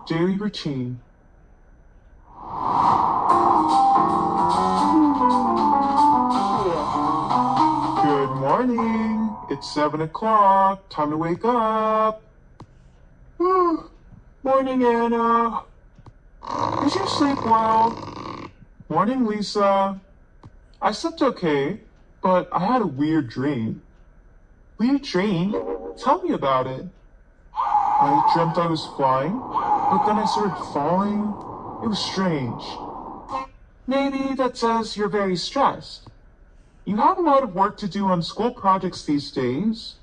Daily routine. Good morning. It's 7 o'clock. Time to wake up. Whew. Morning, Anna. Did you sleep well? Morning, Lisa. I slept okay, but I had a weird dream. Weird dream? Tell me about it. I dreamt I was flying, but then I started falling. It was strange. Maybe that says you're very stressed. You have a lot of work to do on school projects these days.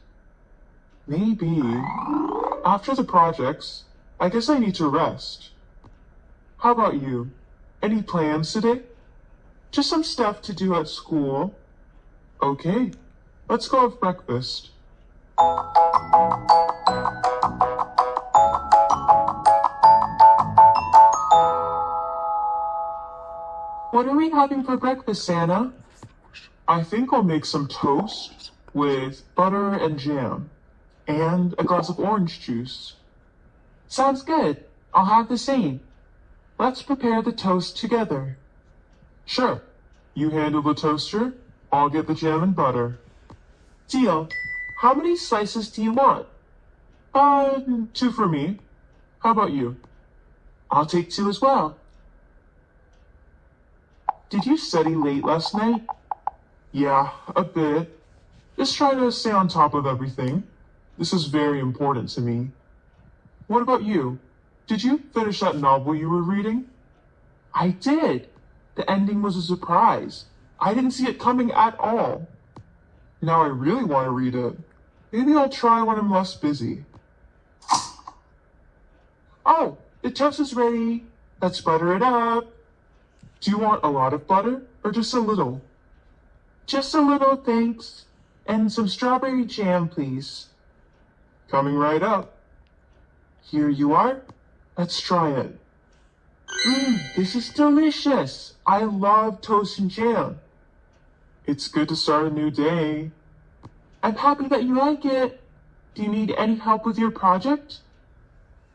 Maybe. After the projects, I guess I need to rest. How about you? Any plans today? Just some stuff to do at school. Okay, let's go have breakfast. What are we having for breakfast, Anna? I think I'll make some toast with butter and jam and a glass of orange juice. Sounds good. I'll have the same. Let's prepare the toast together. Sure. You handle the toaster, I'll get the jam and butter. Deal. How many slices do you want? 2 for me. How about you? I'll take 2 as well. Did you study late last night? Yeah, a bit. Just trying to stay on top of everything. This is very important to me. What about you? Did you finish that novel you were reading? I did. The ending was a surprise. I didn't see it coming at all. Now I really want to read it. Maybe I'll try when I'm less busy. Oh, the toast is ready. Let's butter it up. Do you want a lot of butter or just a little? Just a little, thanks. And some strawberry jam, please. Coming right up. Here you are. Let's try it. This is delicious. I love toast and jam. It's good to start a new day. I'm happy that you like it. Do you need any help with your project?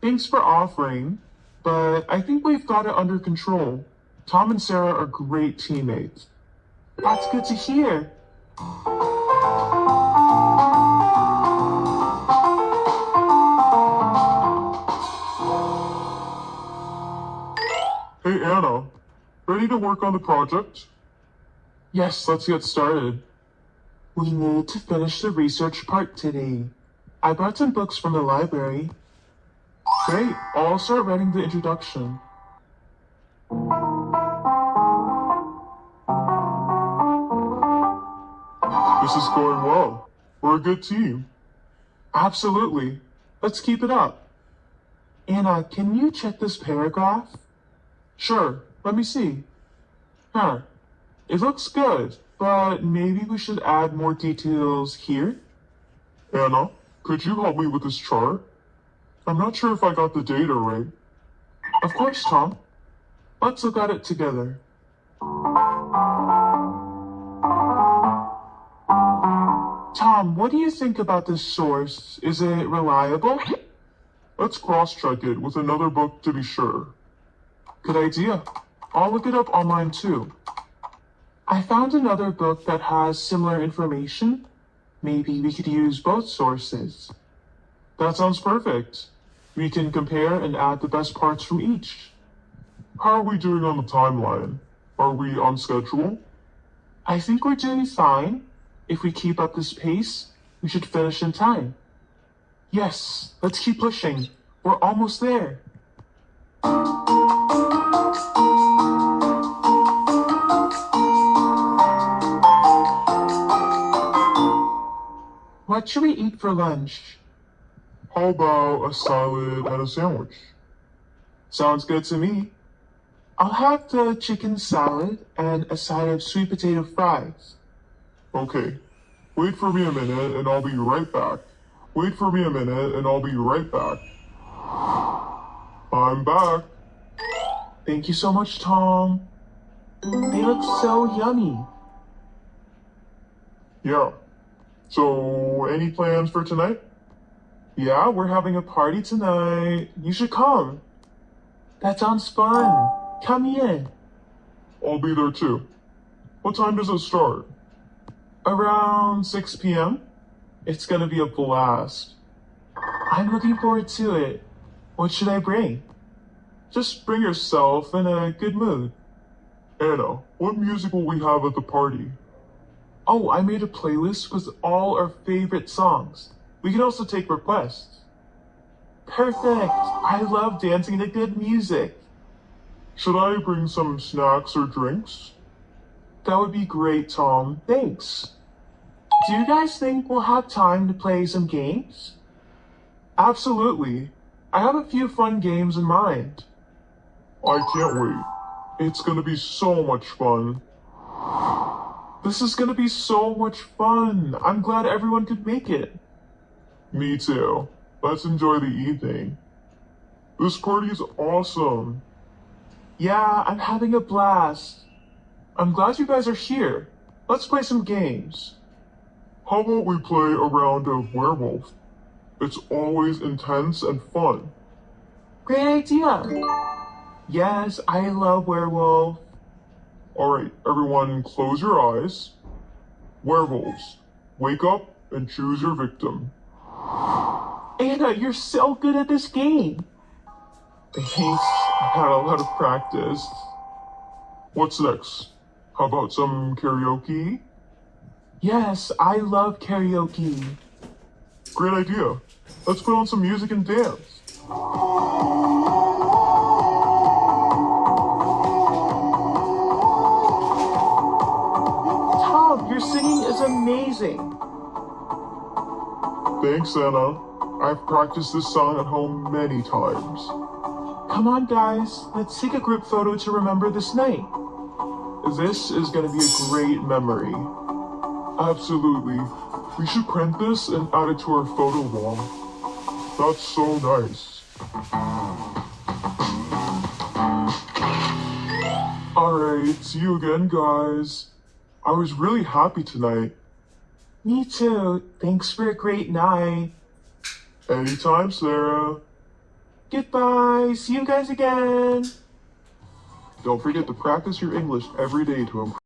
Thanks for offering, but I think we've got it under control. Tom and Sarah are great teammates. That's good to hear. Hey Anna, ready to work on the project? Yes, let's get started. We need to finish the research part today. I brought some books from the library. Great, I'll start writing the introduction. This is going well. We're a good team. Absolutely. Let's keep it up. Anna, can you check this paragraph? Sure, let me see. It looks good, but maybe we should add more details here. Anna, could you help me with this chart? I'm not sure if I got the data right. Of course, Tom. Let's look at it together. Tom, what do you think about this source? Is it reliable? Let's cross-check it with another book to be sure. Good idea. I'll look it up online too. I found another book that has similar information. Maybe we could use both sources. That sounds perfect. We can compare and add the best parts from each. How are we doing on the timeline? Are we on schedule? I think we're doing fine. If we keep up this pace, we should finish in time. Yes, let's keep pushing. We're almost there. What should we eat for lunch? How about a salad and a sandwich? Sounds good to me. I'll have the chicken salad and a side of sweet potato fries. Okay. Wait for me a minute and I'll be right back. Wait for me a minute and I'll be right back. I'm back. Thank you so much, Tom. They look so yummy. Yeah. So, any plans for tonight? Yeah, we're having a party tonight. You should come. That sounds fun. Come in. I'll be there too. What time does it start? Around 6 p.m. It's gonna be a blast. I'm looking forward to it. What should I bring? Just bring yourself in a good mood. Anna, what music will we have at the party? Oh, I made a playlist with all our favorite songs. We can also take requests. Perfect. I love dancing to good music. Should I bring some snacks or drinks? That would be great, Tom. Thanks. Do you guys think we'll have time to play some games? Absolutely. I have a few fun games in mind. I can't wait. It's gonna be so much fun. This is gonna be so much fun. I'm glad everyone could make it. Me too. Let's enjoy the evening. This party is awesome. Yeah, I'm having a blast. I'm glad you guys are here. Let's play some games. How about we play a round of werewolf? It's always intense and fun. Great idea. Yes, I love werewolf. Alright, everyone close your eyes. Werewolves, wake up and choose your victim. Anna, you're so good at this game. Thanks, I've had a lot of practice. What's next? How about some karaoke? Yes, I love karaoke. Great idea. Let's put on some music and dance. Tom, your singing is amazing. Thanks, Anna. I've practiced this song at home many times. Come on, guys. Let's take a group photo to remember this night. This is going to be a great memory. Absolutely. We should print this and add it to our photo wall. That's so nice. Alright, see you again, guys. I was really happy tonight. Me too. Thanks for a great night. Anytime, Sarah. Goodbye. See you guys again. Don't forget to practice your English every day to improve.